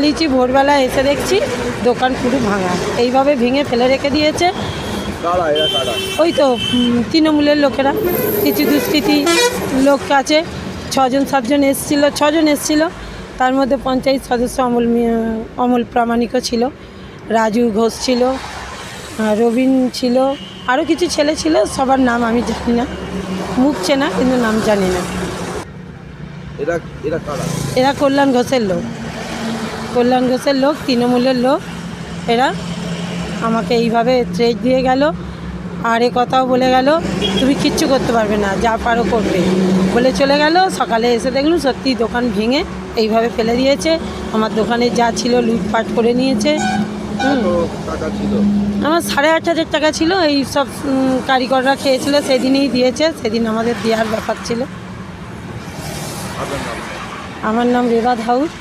লিচি ভোরবেলা এসে দেখছি দোকান পুরো ভাঙা, এইভাবে ভেঙে ফেলে রেখে দিয়েছে। ওই তো তৃণমূলের লোকেরা, কিছু দুষ্কৃতী লোক আছে, 6-7জন এসেছিলো, 6জন এসেছিলো। তার মধ্যে পঞ্চায়েত সদস্য অমল প্রামাণিকও ছিল, রাজু ঘোষ ছিল, রবিন ছিল, আরও কিছু ছেলে ছিল। সবার নাম আমি জানি না, মুখ চেনা কিন্তু নাম জানি না। এরা কল্যাণ ঘোষের লোক, তৃণমূলের লোক। এরা আমাকে এইভাবে থ্রেট দিয়ে গেল, আর এ কথাও বলে গেল তুমি কিচ্ছু করতে পারবে না, যা পারো করবে বলে চলে গেল। সকালে এসে দেখলাম সত্যি দোকান ভেঙে এইভাবে ফেলে দিয়েছে। আমার দোকানে যা ছিল লুটপাট করে নিয়েছে। আমার 8,500 টাকা ছিল, এই সব কারিগররা খেয়েছিল, সেদিনেই দিয়েছে, সেদিন আমাদের দেওয়ার ব্যাপার ছিল। আমার নাম রেবা হাউস।